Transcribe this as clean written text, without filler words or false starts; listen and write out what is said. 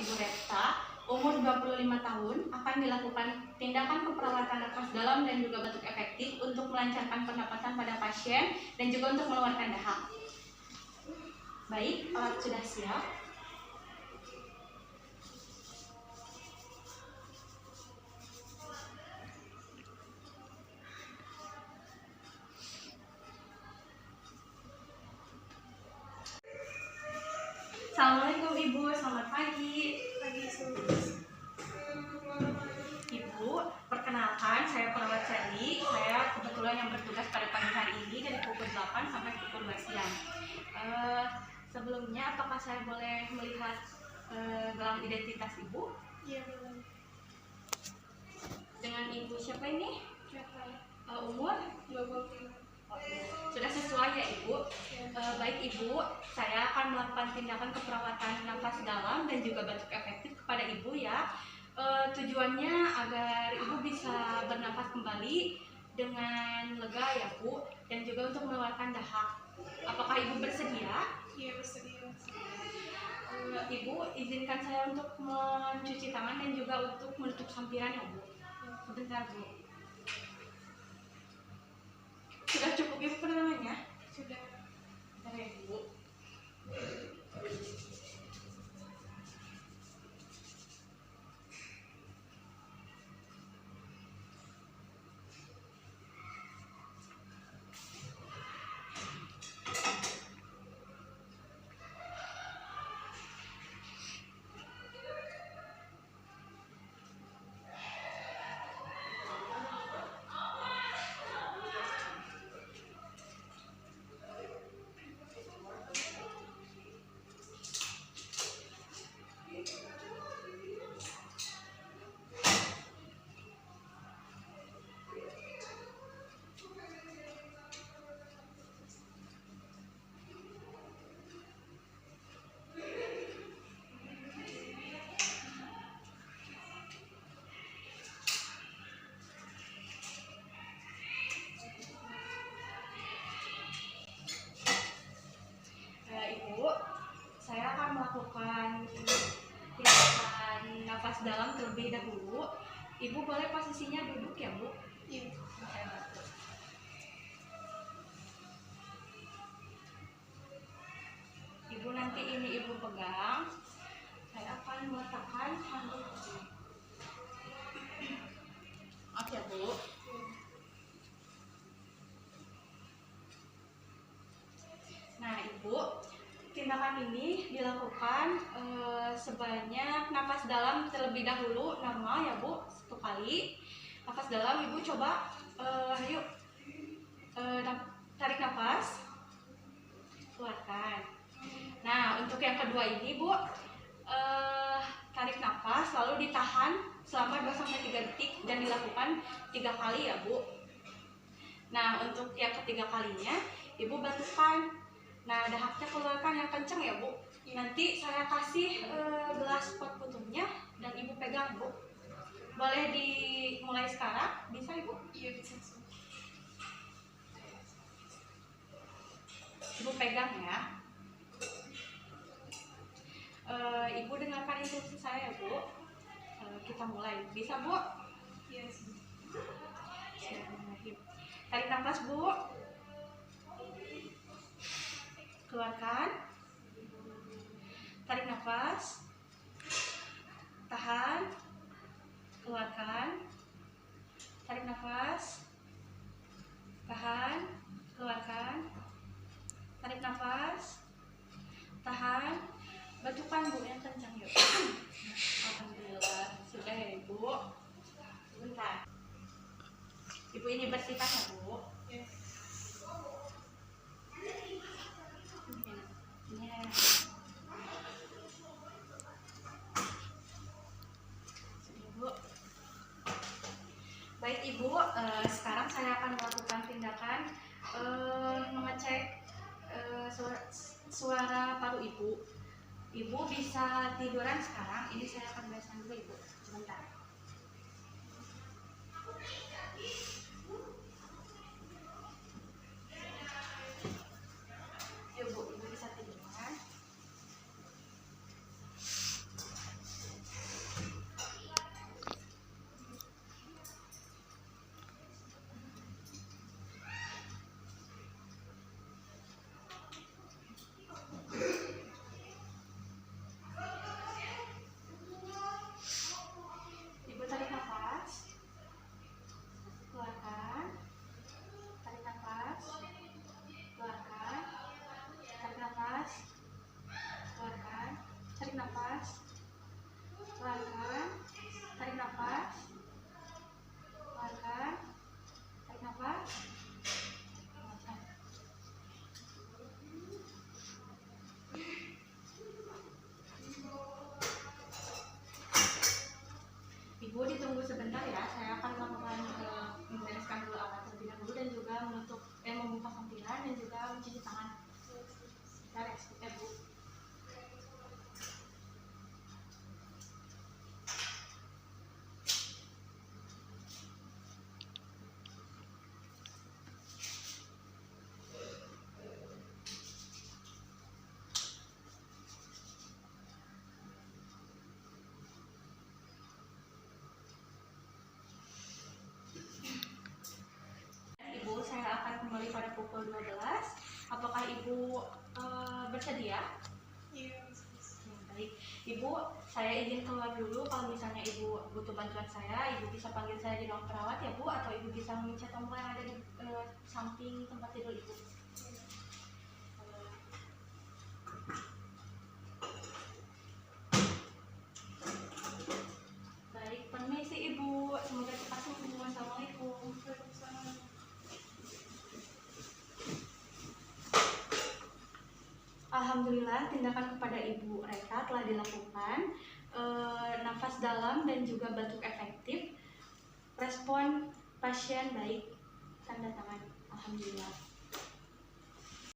Ibu Repta, umur 25 tahun, akan dilakukan tindakan keperawatan nafas dalam dan juga batuk efektif untuk melancarkan pernapasan pada pasien dan juga untuk mengeluarkan dahak. Baik, alat sudah siap. Assalamualaikum Ibu, selamat pagi. Ibu, perkenalkan saya perawat Sally. Saya kebetulan yang bertugas pada pagi hari ini dari pukul 8 sampai pukul 2 siang. Sebelumnya, apakah saya boleh melihat gelang identitas Ibu? Iya, boleh. Dengan Ibu siapa ini? Umur? 20. Sudah sesuai ya Ibu? Baik Ibu, saya akan melakukan tindakan keperawatan nafas dalam dan juga batuk efektif kepada Ibu ya. Tujuannya agar Ibu bisa bernafas kembali dengan lega ya Bu, dan juga untuk mengeluarkan dahak. Apakah Ibu bersedia? Iya, bersedia. Ibu, izinkan saya untuk mencuci tangan dan juga untuk menutup sampiran ya Bu. Sebentar Bu. Sudah cukup Ibu pertanyaannya? Sudah. Bentar ya Bu. Ibu, saya akan melakukan tindakan nafas dalam terlebih dahulu. Ibu boleh posisinya duduk ya Bu? Iya. Ibu nanti ini Ibu pegang. Saya akan meletakkan handuk. Oke Bu. Nah Ibu, tindakan ini dilakukan sebanyak nafas dalam terlebih dahulu normal ya Bu, 1 kali. Nafas dalam Ibu coba, yuk, tarik nafas, keluarkan. Nah untuk yang kedua ini Bu, tarik nafas lalu ditahan selama 2-3 detik dan dilakukan 3 kali ya Bu. Nah untuk yang ketiga kalinya Ibu batukan. Nah, dahaknya keluarkan yang kenceng ya Bu. Nanti saya kasih gelas pot putumnya dan Ibu pegang Bu. Boleh dimulai sekarang? Bisa Ibu? Iya, bisa. Ibu pegang ya. Ibu dengarkan instruksi saya Bu. Kita mulai. Bisa Bu? Iya. Tarik nafas Bu. Keluarkan. Tarik nafas. Tahan. Keluarkan. Tarik nafas. Tahan. Keluarkan. Tarik nafas. Tahan. Batukan Bu yang kencang yuk. Alhamdulillah. Sudah ya Ibu. Bentar. Ibu ini bersihkan ya Bu. Iya. Baik Ibu, sekarang saya akan melakukan tindakan mengecek suara paru Ibu. Ibu bisa tiduran sekarang. Ini saya akan bereskan dulu Ibu. Sebentar. Ibu bisa tiduran. Ibu, saya izin keluar dulu. Kalau misalnya Ibu butuh bantuan saya, Ibu bisa panggil saya di ruang perawat ya Bu, atau Ibu bisa mencet tombol yang ada di samping tempat tidur Ibu. Baik, permisi Ibu. Semoga cepat sembuh. Assalamualaikum. Waalaikumsalam. Alhamdulillah, tindakan kepada Ibu Reka telah dilakukan. Nafas dalam dan juga batuk efektif. Respon pasien baik. Tanda tangan. Alhamdulillah.